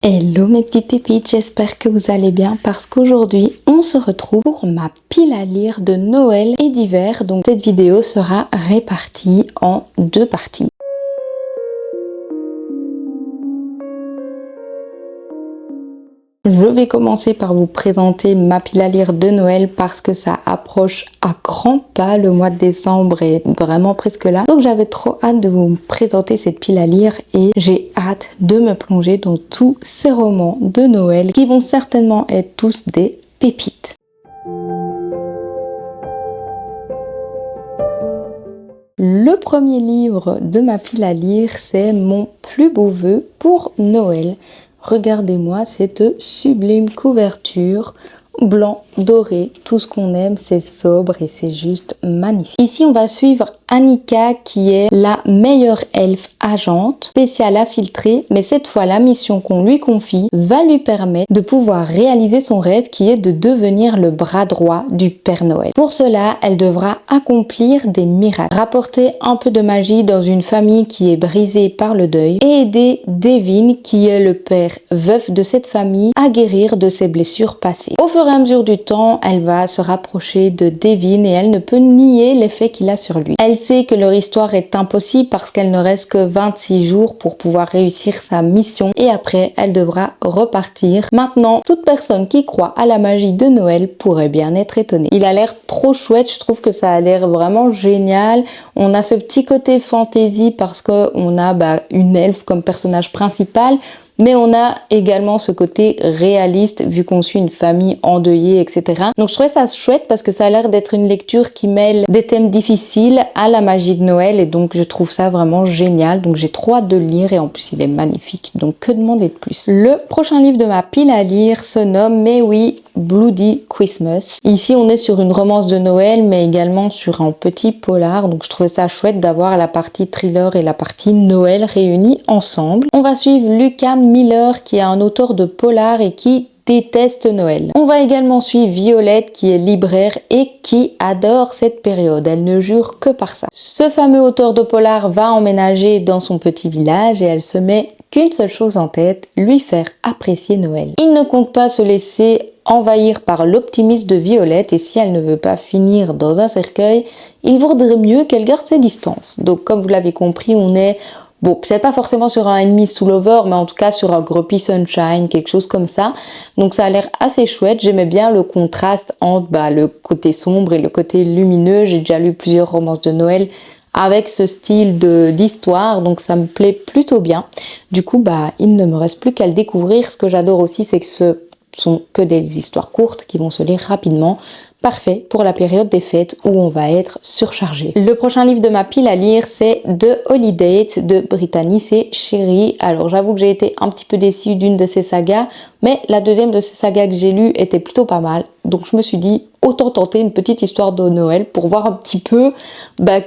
Hello mes petites pépites, j'espère que vous allez bien parce qu'aujourd'hui on se retrouve pour ma pile à lire de Noël et d'hiver. Donc cette vidéo sera répartie en deux parties. Je vais commencer par vous présenter ma pile à lire de Noël parce que ça approche à grands pas, le mois de décembre est vraiment presque là. Donc j'avais trop hâte de vous présenter cette pile à lire et j'ai hâte de me plonger dans tous ces romans de Noël qui vont certainement être tous des pépites. Le premier livre de ma pile à lire, c'est Mon plus beau vœu pour Noël. Regardez-moi cette sublime couverture, blanc, doré, tout ce qu'on aime, c'est sobre et c'est juste magnifique. Ici, on va suivre Annika qui est la meilleure elfe agente, spéciale à filtrer, mais cette fois la mission qu'on lui confie va lui permettre de pouvoir réaliser son rêve qui est de devenir le bras droit du Père Noël. Pour cela, elle devra accomplir des miracles, rapporter un peu de magie dans une famille qui est brisée par le deuil et aider Devin qui est le père veuf de cette famille à guérir de ses blessures passées. Au fur et à mesure du temps, elle va se rapprocher de Devin et elle ne peut nier l'effet qu'il a sur lui. Elle sait que leur histoire est impossible parce qu'elle ne reste que 26 jours pour pouvoir réussir sa mission et après elle devra repartir. Maintenant, toute personne qui croit à la magie de Noël pourrait bien être étonnée. Il a l'air trop chouette, je trouve que ça a l'air vraiment génial. On a ce petit côté fantasy parce qu'on a une elfe comme personnage principal. Mais on a également ce côté réaliste vu qu'on suit une famille endeuillée, etc. Donc je trouvais ça chouette parce que ça a l'air d'être une lecture qui mêle des thèmes difficiles à la magie de Noël et donc je trouve ça vraiment génial. Donc j'ai trop hâte de le lire et en plus il est magnifique. Donc que demander de plus? Le prochain livre de ma pile à lire se nomme Mais oui, Bloody Christmas. Ici on est sur une romance de Noël mais également sur un petit polar. Donc je trouvais ça chouette d'avoir la partie thriller et la partie Noël réunies ensemble. On va suivre Lucas Miller qui est un auteur de polar et qui déteste Noël. On va également suivre Violette qui est libraire et qui adore cette période. Elle ne jure que par ça. Ce fameux auteur de polar va emménager dans son petit village et elle se met qu'une seule chose en tête, lui faire apprécier Noël. Il ne compte pas se laisser envahir par l'optimisme de Violette et si elle ne veut pas finir dans un cercueil, il vaudrait mieux qu'elle garde ses distances. Donc comme vous l'avez compris, on est peut-être pas forcément sur un ennemi sous lover, mais en tout cas sur un Grumpy Sunshine, quelque chose comme ça. Donc ça a l'air assez chouette. J'aimais bien le contraste entre le côté sombre et le côté lumineux. J'ai déjà lu plusieurs romances de Noël avec ce style d'histoire, donc ça me plaît plutôt bien. Du coup, il ne me reste plus qu'à le découvrir. Ce que j'adore aussi, c'est que ce sont que des histoires courtes qui vont se lire rapidement. Parfait pour la période des fêtes où on va être surchargé. Le prochain livre de ma pile à lire, c'est The Holiday de Brittany, c'est Chérie. Alors j'avoue que j'ai été un petit peu déçue d'une de ces sagas, mais la deuxième de ces sagas que j'ai lue était plutôt pas mal. Donc je me suis dit, autant tenter une petite histoire de Noël pour voir un petit peu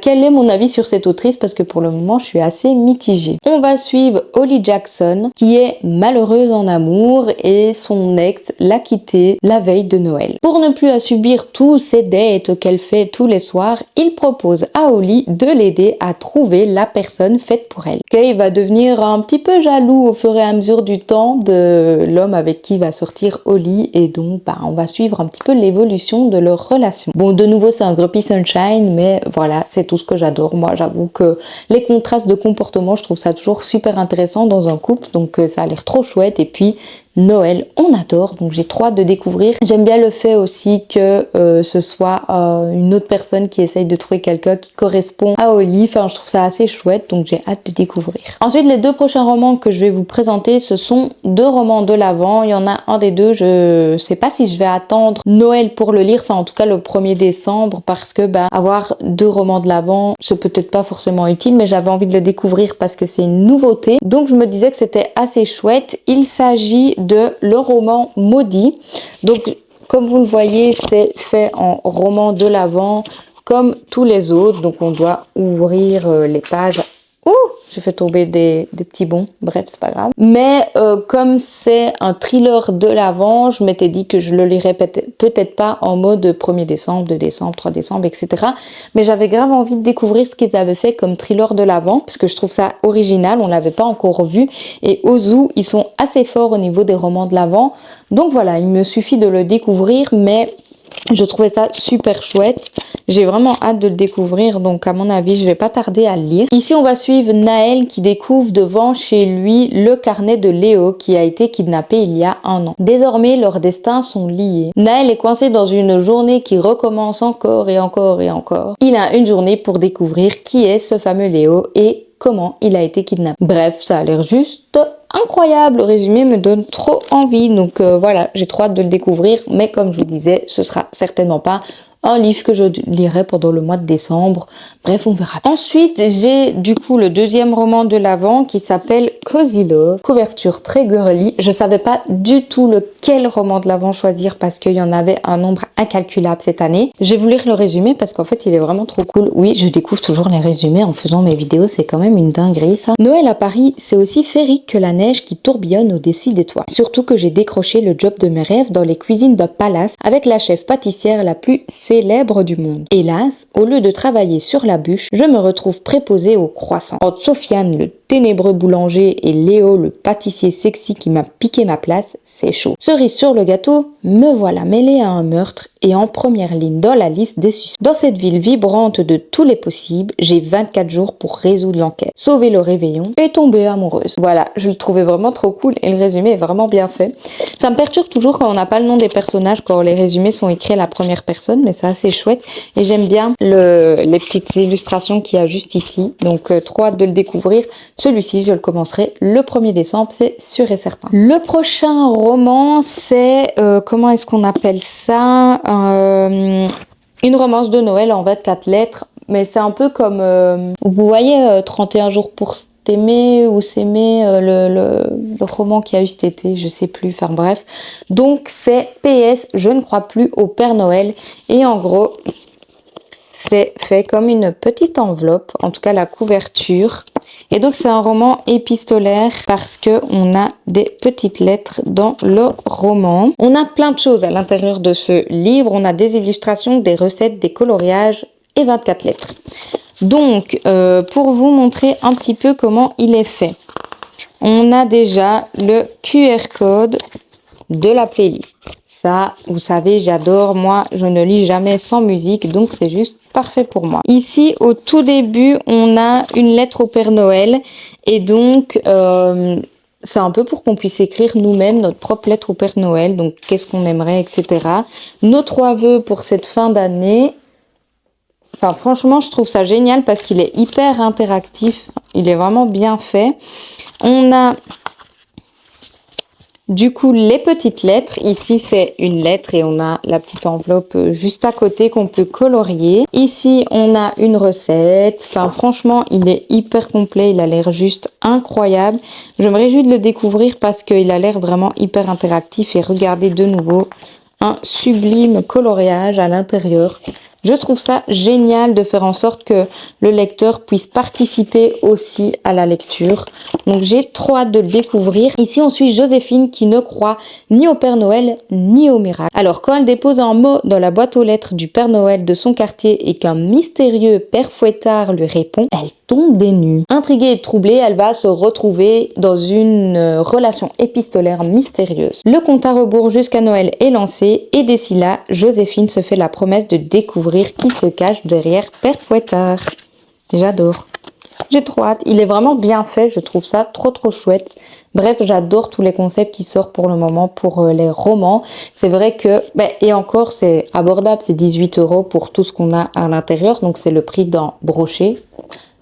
quel est mon avis sur cette autrice parce que pour le moment je suis assez mitigée. On va suivre Holly Jackson qui est malheureuse en amour et son ex l'a quittée la veille de Noël. Pour ne plus à subir tous ces dates qu'elle fait tous les soirs, il propose à Holly de l'aider à trouver la personne faite pour elle. Kay va devenir un petit peu jaloux au fur et à mesure du temps de l'homme avec qui va sortir Holly et donc on va suivre un petit peu l'évolution de leur relation. Bon, de nouveau c'est un Grumpy Sunshine, mais voilà, c'est tout ce que j'adore. Moi j'avoue que les contrastes de comportement, je trouve ça toujours super intéressant dans un couple, donc ça a l'air trop chouette. Et puis Noël, on adore, donc j'ai trop hâte de découvrir. J'aime bien le fait aussi que ce soit une autre personne qui essaye de trouver quelqu'un qui correspond à Holly. Enfin, je trouve ça assez chouette, donc j'ai hâte de découvrir. Ensuite, les deux prochains romans que je vais vous présenter, ce sont deux romans de l'Avent. Il y en a un des deux, je sais pas si je vais attendre Noël pour le lire, enfin en tout cas le 1er décembre, parce que avoir deux romans de l'Avent, c'est peut-être pas forcément utile, mais j'avais envie de le découvrir parce que c'est une nouveauté. Donc je me disais que c'était assez chouette. Il s'agit de le roman Maudit. Donc comme vous le voyez, c'est fait en roman de l'Avent comme tous les autres. Donc on doit ouvrir les pages. Ouh, j'ai fait tomber des petits bons, bref, c'est pas grave. Mais comme c'est un thriller de l'Avent, je m'étais dit que je le lirais peut-être pas en mode 1er décembre, 2 décembre, 3 décembre, etc. Mais j'avais grave envie de découvrir ce qu'ils avaient fait comme thriller de l'Avent, parce que je trouve ça original, on l'avait pas encore vu. Et Ozu, ils sont assez forts au niveau des romans de l'Avent. Donc voilà, il me suffit de le découvrir, mais je trouvais ça super chouette. J'ai vraiment hâte de le découvrir, donc à mon avis, je vais pas tarder à le lire. Ici, on va suivre Naël qui découvre devant chez lui le carnet de Léo qui a été kidnappé il y a 1 an. Désormais, leurs destins sont liés. Naël est coincé dans une journée qui recommence encore et encore et encore. Il a une journée pour découvrir qui est ce fameux Léo et comment il a été kidnappé. Bref, ça a l'air juste incroyable. Le résumé me donne trop envie. Donc voilà, j'ai trop hâte de le découvrir. Mais comme je vous disais, ce sera certainement pas un livre que je lirai pendant le mois de décembre. Bref, on verra. Ensuite, j'ai du coup le deuxième roman de l'Avent qui s'appelle Cozy Love. Couverture très girly. Je savais pas du tout lequel roman de l'Avent choisir parce qu'il y en avait un nombre incalculable cette année. Je vais vous lire le résumé parce qu'en fait, il est vraiment trop cool. Oui, je découvre toujours les résumés en faisant mes vidéos. C'est quand même une dinguerie, ça. Noël à Paris, c'est aussi féerique que la neige qui tourbillonne au-dessus des toits. Surtout que j'ai décroché le job de mes rêves dans les cuisines d'un palace avec la chef pâtissière la plus célèbre du monde. Hélas, au lieu de travailler sur la bûche, je me retrouve préposée au croissant. Entre Sofiane, le ténébreux boulanger, et Léo, le pâtissier sexy qui m'a piqué ma place, c'est chaud. Cerise sur le gâteau, me voilà mêlée à un meurtre et en première ligne dans la liste des suspects. Dans cette ville vibrante de tous les possibles, j'ai 24 jours pour résoudre l'enquête, sauver le réveillon et tomber amoureuse. Voilà, je le trouvais vraiment trop cool et le résumé est vraiment bien fait. Ça me perturbe toujours quand on n'a pas le nom des personnages, quand les résumés sont écrits à la première personne, mais c'est assez chouette et j'aime bien les petites illustrations qu'il y a juste ici. Donc trop hâte de le découvrir. Celui-ci, je le commencerai le 1er décembre, c'est sûr et certain. Le prochain roman, c'est, comment est-ce qu'on appelle ça, une romance de Noël en 24 lettres, mais c'est un peu comme, vous voyez, 31 jours pour s'aimer ou s'aimer, le roman qu'il y a eu cet été, je sais plus, enfin bref. Donc c'est PS, je ne crois plus au Père Noël, et en gros, c'est fait comme une petite enveloppe, en tout cas la couverture. Et donc c'est un roman épistolaire parce que on a des petites lettres dans le roman. On a plein de choses à l'intérieur de ce livre. On a des illustrations, des recettes, des coloriages et 24 lettres. Donc pour vous montrer un petit peu comment il est fait, on a déjà le QR code de la playlist. Ça, vous savez, j'adore. Moi, je ne lis jamais sans musique, donc c'est juste parfait pour moi. Ici, au tout début, on a une lettre au Père Noël et donc c'est un peu pour qu'on puisse écrire nous-mêmes notre propre lettre au Père Noël. Donc, qu'est-ce qu'on aimerait, etc. Nos 3 vœux pour cette fin d'année. Enfin, franchement, je trouve ça génial parce qu'il est hyper interactif. Il est vraiment bien fait. On a du coup les petites lettres. Ici, c'est une lettre et on a la petite enveloppe juste à côté qu'on peut colorier. Ici, on a une recette. Enfin, franchement, il est hyper complet. Il a l'air juste incroyable. Je me réjouis de le découvrir parce qu'il a l'air vraiment hyper interactif. Et regardez de nouveau un sublime coloriage à l'intérieur. Je trouve ça génial de faire en sorte que le lecteur puisse participer aussi à la lecture. Donc j'ai trop hâte de le découvrir. Ici on suit Joséphine qui ne croit ni au Père Noël ni au miracle. Alors quand elle dépose un mot dans la boîte aux lettres du Père Noël de son quartier et qu'un mystérieux Père Fouettard lui répond, elle tombe des nues. Intriguée et troublée, elle va se retrouver dans une relation épistolaire mystérieuse. Le compte à rebours jusqu'à Noël est lancé et d'ici là, Joséphine se fait la promesse de découvrir qui se cache derrière Père Fouettard. J'adore. J'ai trop hâte. Il est vraiment bien fait. Je trouve ça trop chouette. Bref, j'adore tous les concepts qui sortent pour le moment pour les romans. C'est vrai que, et encore, c'est abordable. C'est 18 € pour tout ce qu'on a à l'intérieur. Donc, c'est le prix d'un brochet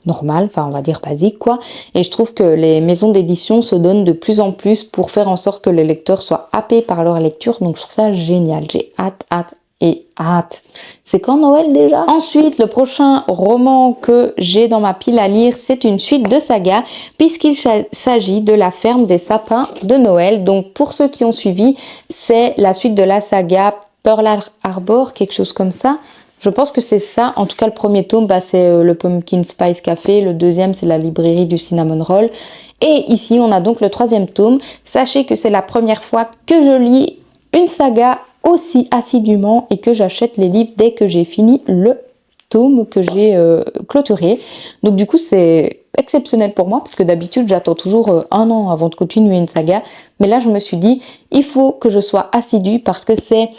normal, enfin on va dire basique quoi. Et je trouve que les maisons d'édition se donnent de plus en plus pour faire en sorte que les lecteurs soient happés par leur lecture. Donc, je trouve ça génial. J'ai hâte. C'est quand Noël déjà? Ensuite, le prochain roman que j'ai dans ma pile à lire, c'est une suite de saga puisqu'il s'agit de La ferme des sapins de Noël. Donc pour ceux qui ont suivi, c'est la suite de la saga Pearl Harbor, quelque chose comme ça. Je pense que c'est ça. En tout cas, le premier tome, c'est le Pumpkin Spice Café. Le deuxième, c'est la librairie du Cinnamon Roll. Et ici, on a donc le troisième tome. Sachez que c'est la première fois que je lis une saga aussi assidûment et que j'achète les livres dès que j'ai fini le tome que j'ai clôturé. Donc du coup, c'est exceptionnel pour moi parce que d'habitude, j'attends toujours un an avant de continuer une saga. Mais là, je me suis dit, il faut que je sois assidue parce que c'est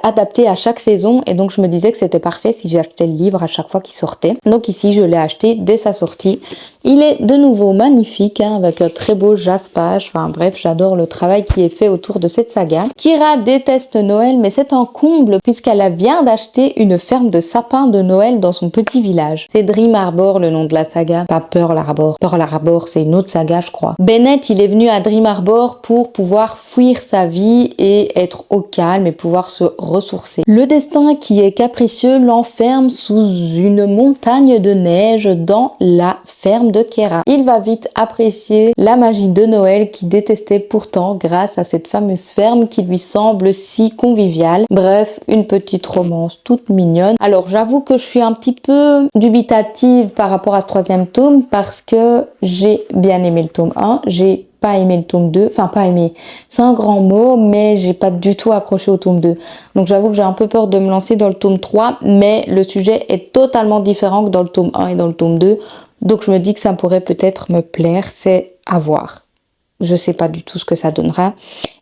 adapté à chaque saison et donc je me disais que c'était parfait si j'achetais le livre à chaque fois qu'il sortait. Donc ici je l'ai acheté dès sa sortie. Il est de nouveau magnifique avec un très beau jaspage. Enfin bref, j'adore le travail qui est fait autour de cette saga. Kira déteste Noël mais c'est un comble puisqu'elle vient d'acheter une ferme de sapins de Noël dans son petit village. C'est Dream Harbor le nom de la saga, pas Pearl Harbor. Pearl Harbor c'est une autre saga je crois. Bennett il est venu à Dream Harbor pour pouvoir fuir sa vie et être au calme et pouvoir se ressourcer. Le destin qui est capricieux l'enferme sous une montagne de neige dans la ferme de Kira. Il va vite apprécier la magie de Noël qu'il détestait pourtant grâce à cette fameuse ferme qui lui semble si conviviale. Bref, une petite romance toute mignonne. Alors j'avoue que je suis un petit peu dubitative par rapport à ce troisième tome parce que j'ai bien aimé le tome 1, j'ai pas aimé le tome 2, enfin pas aimé, c'est un grand mot, mais j'ai pas du tout accroché au tome 2. Donc j'avoue que j'ai un peu peur de me lancer dans le tome 3, mais le sujet est totalement différent que dans le tome 1 et dans le tome 2. Donc je me dis que ça pourrait peut-être me plaire, c'est à voir. Je sais pas du tout ce que ça donnera.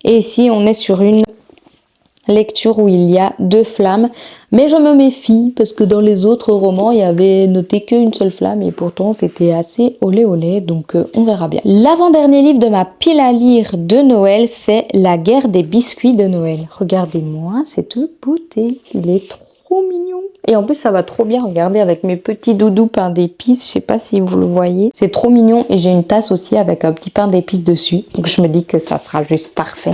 Et ici on est sur une lecture où il y a 2 flammes, mais je me méfie parce que dans les autres romans il y avait noté qu'une seule flamme et pourtant c'était assez olé olé, donc on verra bien. L'avant-dernier livre de ma pile à lire de Noël, c'est La guerre des biscuits de Noël. Regardez-moi cette beauté, il est trop mignon. Et en plus ça va trop bien regarder avec mes petits doudous pain d'épices, je sais pas si vous le voyez. C'est trop mignon et j'ai une tasse aussi avec un petit pain d'épices dessus, donc je me dis que ça sera juste parfait.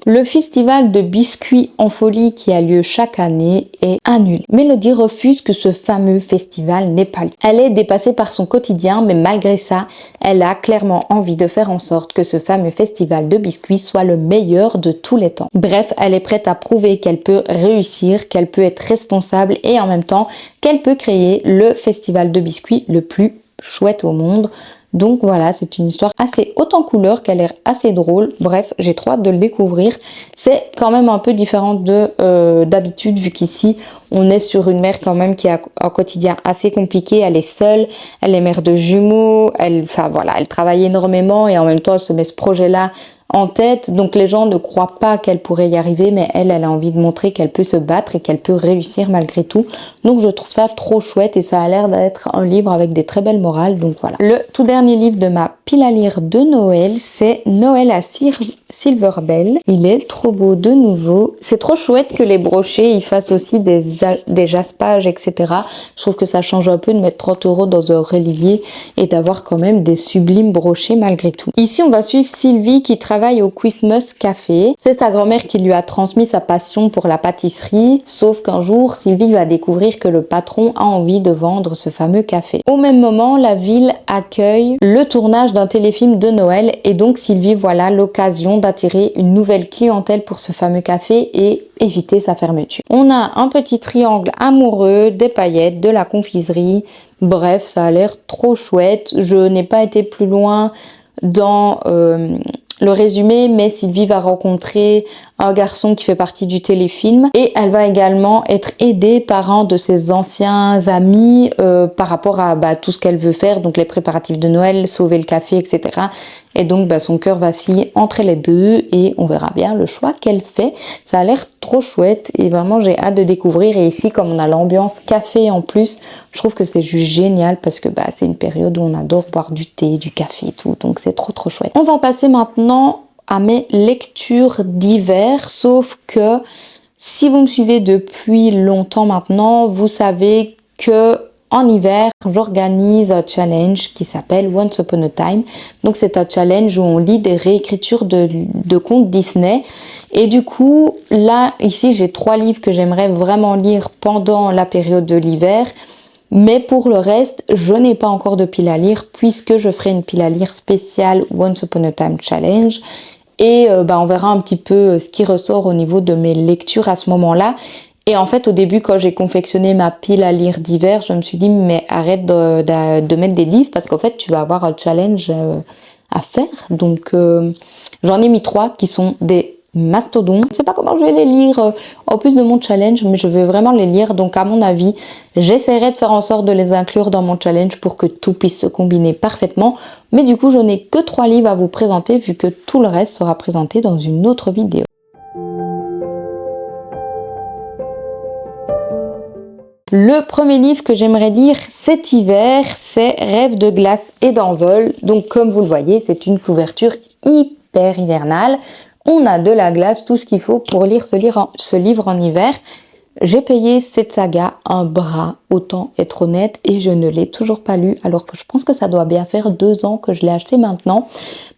Le festival de biscuits en folie qui a lieu chaque année est annulé. Mélodie refuse que ce fameux festival n'ait pas lieu. Elle est dépassée par son quotidien, mais malgré ça, elle a clairement envie de faire en sorte que ce fameux festival de biscuits soit le meilleur de tous les temps. Bref, elle est prête à prouver qu'elle peut réussir, qu'elle peut être responsable et en même temps qu'elle peut créer le festival de biscuits le plus chouette au monde. Donc voilà, c'est une histoire assez haute en couleurs, qui a l'air assez drôle. Bref, j'ai trop hâte de le découvrir. C'est quand même un peu différent de d'habitude, vu qu'ici, on est sur une mère quand même qui a un quotidien assez compliqué. Elle est seule, elle est mère de jumeaux, elle travaille énormément et en même temps, elle se met ce projet-là en tête, donc les gens ne croient pas qu'elle pourrait y arriver, mais elle a envie de montrer qu'elle peut se battre et qu'elle peut réussir malgré tout. Donc je trouve ça trop chouette et ça a l'air d'être un livre avec des très belles morales, donc voilà. Le tout dernier livre de ma pile à lire de Noël, c'est Noël à Silver Bell. Il est trop beau de nouveau. C'est trop chouette que les brochets ils fassent aussi des jaspages, etc. Je trouve que ça change un peu de mettre 30 € dans un relié et d'avoir quand même des sublimes brochets malgré tout. Ici on va suivre Sylvie qui travaille au Christmas Café. C'est sa grand-mère qui lui a transmis sa passion pour la pâtisserie, sauf qu'un jour, Sylvie va découvrir que le patron a envie de vendre ce fameux café. Au même moment, la ville accueille le tournage d'un téléfilm de Noël et donc Sylvie voilà l'occasion d'attirer une nouvelle clientèle pour ce fameux café et éviter sa fermeture. On a un petit triangle amoureux, des paillettes, de la confiserie. Bref, ça a l'air trop chouette. Je n'ai pas été plus loin dans le résumé, mais Sylvie va rencontrer un garçon qui fait partie du téléfilm et elle va également être aidée par un de ses anciens amis par rapport à tout ce qu'elle veut faire, donc les préparatifs de Noël, sauver le café, etc. Et donc son cœur vacille entre les deux et on verra bien le choix qu'elle fait. Ça a l'air trop chouette et vraiment j'ai hâte de découvrir. Et ici, comme on a l'ambiance café en plus, je trouve que c'est juste génial parce que c'est une période où on adore boire du thé, du café et tout, donc c'est trop chouette. On va passer maintenant à mes lectures d'hiver, sauf que si vous me suivez depuis longtemps maintenant, vous savez que en hiver, j'organise un challenge qui s'appelle Once Upon a Time. Donc c'est un challenge où on lit des réécritures de contes Disney. Et du coup, là, ici, j'ai 3 livres que j'aimerais vraiment lire pendant la période de l'hiver. Mais pour le reste, je n'ai pas encore de pile à lire puisque je ferai une pile à lire spéciale Once Upon a Time Challenge. Et on verra un petit peu ce qui ressort au niveau de mes lectures à ce moment-là. Et en fait, au début, quand j'ai confectionné ma pile à lire d'hiver, je me suis dit, mais arrête de mettre des livres parce qu'en fait, tu vas avoir un challenge à faire. Donc, j'en ai mis 3 qui sont des mastodontes. Je ne sais pas comment je vais les lire en plus de mon challenge, mais je vais vraiment les lire. Donc, à mon avis, j'essaierai de faire en sorte de les inclure dans mon challenge pour que tout puisse se combiner parfaitement. Mais du coup, je n'ai que 3 livres à vous présenter vu que tout le reste sera présenté dans une autre vidéo. Le premier livre que j'aimerais lire cet hiver, c'est Rêves de glace et d'envol. Donc comme vous le voyez, c'est une couverture hyper hivernale. On a de la glace, tout ce qu'il faut pour lire ce livre en hiver. J'ai payé cette saga un bras, autant être honnête, et je ne l'ai toujours pas lu, alors que je pense que ça doit bien faire 2 ans que je l'ai acheté maintenant.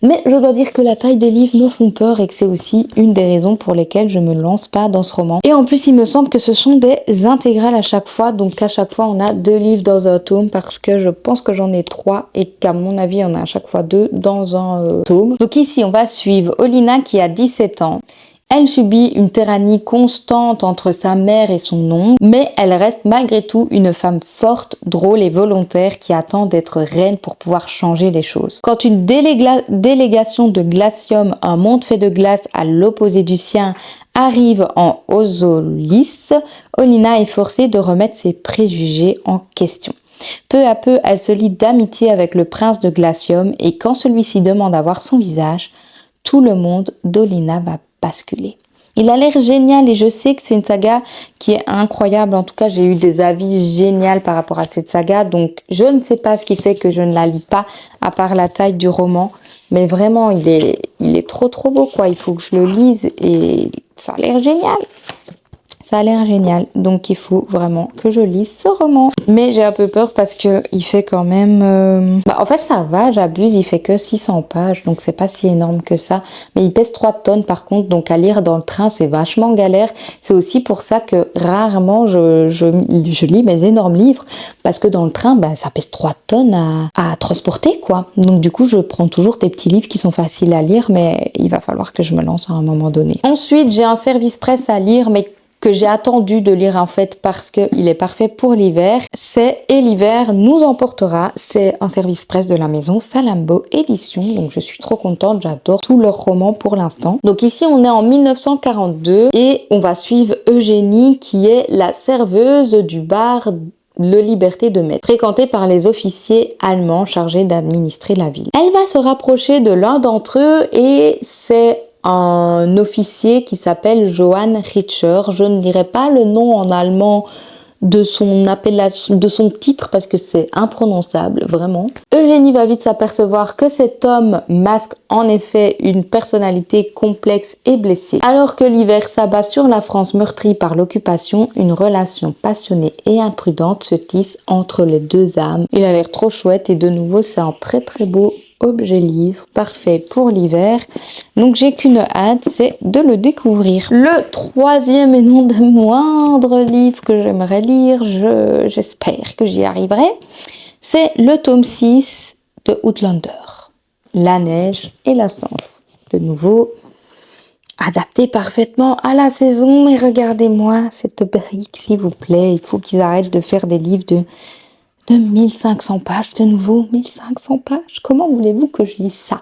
Mais je dois dire que la taille des livres me font peur et que c'est aussi une des raisons pour lesquelles je me lance pas dans ce roman. Et en plus, il me semble que ce sont des intégrales à chaque fois, donc à chaque fois on a 2 livres dans un tome, parce que je pense que j'en ai 3 et qu'à mon avis on a à chaque fois 2 dans un tome. Donc ici on va suivre Olina qui a 17 ans. Elle subit une tyrannie constante entre sa mère et son oncle, mais elle reste malgré tout une femme forte, drôle et volontaire qui attend d'être reine pour pouvoir changer les choses. Quand une délégation de Glacium, un monde fait de glace à l'opposé du sien, arrive en Ozolis, Olina est forcée de remettre ses préjugés en question. Peu à peu, elle se lie d'amitié avec le prince de Glacium et quand celui-ci demande à voir son visage, tout le monde d'Olina va basculer. Il a l'air génial et je sais que c'est une saga qui est incroyable. En tout cas, j'ai eu des avis géniaux par rapport à cette saga. Donc, je ne sais pas ce qui fait que je ne la lis pas, à part la taille du roman. Mais vraiment, il est trop beau, quoi. Il faut que je le lise et ça a l'air génial. Ça a l'air génial, donc il faut vraiment que je lise ce roman. Mais j'ai un peu peur parce que il fait quand même... en fait ça va, j'abuse, il fait que 600 pages, donc c'est pas si énorme que ça. Mais il pèse 3 tonnes par contre, donc à lire dans le train c'est vachement galère. C'est aussi pour ça que rarement je lis mes énormes livres, parce que dans le train, ça pèse 3 tonnes à transporter, quoi. Donc du coup je prends toujours des petits livres qui sont faciles à lire, mais il va falloir que je me lance à un moment donné. Ensuite j'ai un service presse à lire, mais que j'ai attendu de lire en fait parce qu'il est parfait pour l'hiver, c'est Et l'hiver nous emportera. C'est un service presse de la maison Salambo Édition, donc je suis trop contente, j'adore tous leurs romans pour l'instant. Donc ici on est en 1942 et on va suivre Eugénie qui est la serveuse du bar Le Liberté de Metz, fréquentée par les officiers allemands chargés d'administrer la ville. Elle va se rapprocher de l'un d'entre eux et c'est un officier qui s'appelle Johann Richter. Je ne dirai pas le nom en allemand de son appellation, de son titre parce que c'est imprononçable, vraiment. Eugénie va vite s'apercevoir que cet homme masque en effet une personnalité complexe et blessée. Alors que l'hiver s'abat sur la France meurtrie par l'occupation, une relation passionnée et imprudente se tisse entre les 2 âmes. Il a l'air trop chouette et de nouveau c'est un très beau objet livre, parfait pour l'hiver. Donc j'ai qu'une hâte, c'est de le découvrir. Le 3e et non des moindres livre que j'aimerais lire, j'espère que j'y arriverai, c'est le tome 6 de Outlander, La neige et la cendre. De nouveau, adapté parfaitement à la saison, mais regardez-moi cette brique s'il vous plaît, il faut qu'ils arrêtent de faire des livres de 1500 pages, de nouveau, 1500 pages. Comment voulez-vous que je lise ça?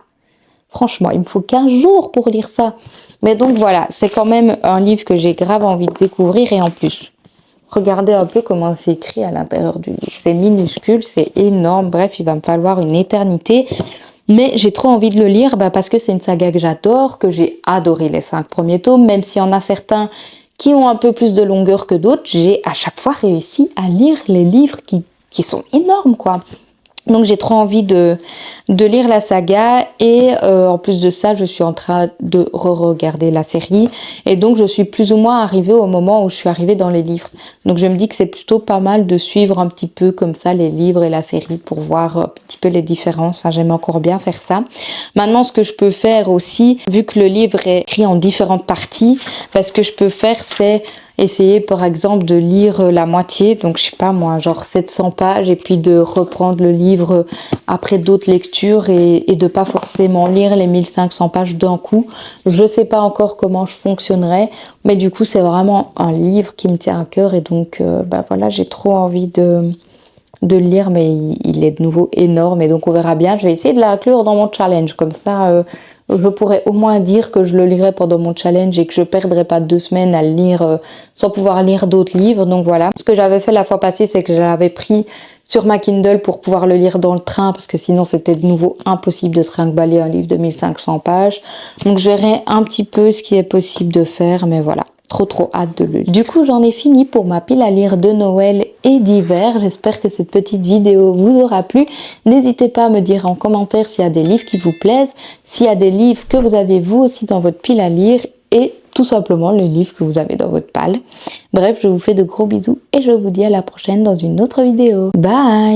Franchement, il me faut 15 jours pour lire ça. Mais donc voilà, c'est quand même un livre que j'ai grave envie de découvrir. Et en plus, regardez un peu comment c'est écrit à l'intérieur du livre. C'est minuscule, c'est énorme. Bref, il va me falloir une éternité. Mais j'ai trop envie de le lire parce que c'est une saga que j'adore, que j'ai adoré les 5 premiers tomes. Même s'il y en a certains qui ont un peu plus de longueur que d'autres, j'ai à chaque fois réussi à lire les livres qui sont énormes, quoi. Donc j'ai trop envie de lire la saga et en plus de ça je suis en train de re-regarder la série et donc je suis plus ou moins arrivée au moment où je suis arrivée dans les livres. Donc je me dis que c'est plutôt pas mal de suivre un petit peu comme ça les livres et la série pour voir un petit peu les différences. Enfin j'aime encore bien faire ça. Maintenant ce que je peux faire aussi, vu que le livre est écrit en différentes parties, ce que je peux faire c'est essayer par exemple de lire la moitié, donc je sais pas moi, genre 700 pages, et puis de reprendre le livre après d'autres lectures et de pas forcément lire les 1500 pages d'un coup. Je sais pas encore comment je fonctionnerai, mais du coup c'est vraiment un livre qui me tient à cœur et donc voilà, j'ai trop envie de le lire, mais il est de nouveau énorme et donc on verra bien. Je vais essayer de l'inclure dans mon challenge, comme ça je pourrais au moins dire que je le lirai pendant mon challenge et que je perdrai pas 2 semaines à le lire sans pouvoir lire d'autres livres. Donc voilà. Ce que j'avais fait la fois passée, c'est que j'avais pris sur ma Kindle pour pouvoir le lire dans le train, parce que sinon c'était de nouveau impossible de trimballer un livre de 1500 pages. Donc je verrai un petit peu ce qui est possible de faire, mais voilà. Trop hâte de le lire. Du coup, j'en ai fini pour ma pile à lire de Noël et d'hiver. J'espère que cette petite vidéo vous aura plu. N'hésitez pas à me dire en commentaire s'il y a des livres qui vous plaisent, s'il y a des livres que vous avez vous aussi dans votre pile à lire et tout simplement les livres que vous avez dans votre palle. Bref, je vous fais de gros bisous et je vous dis à la prochaine dans une autre vidéo. Bye!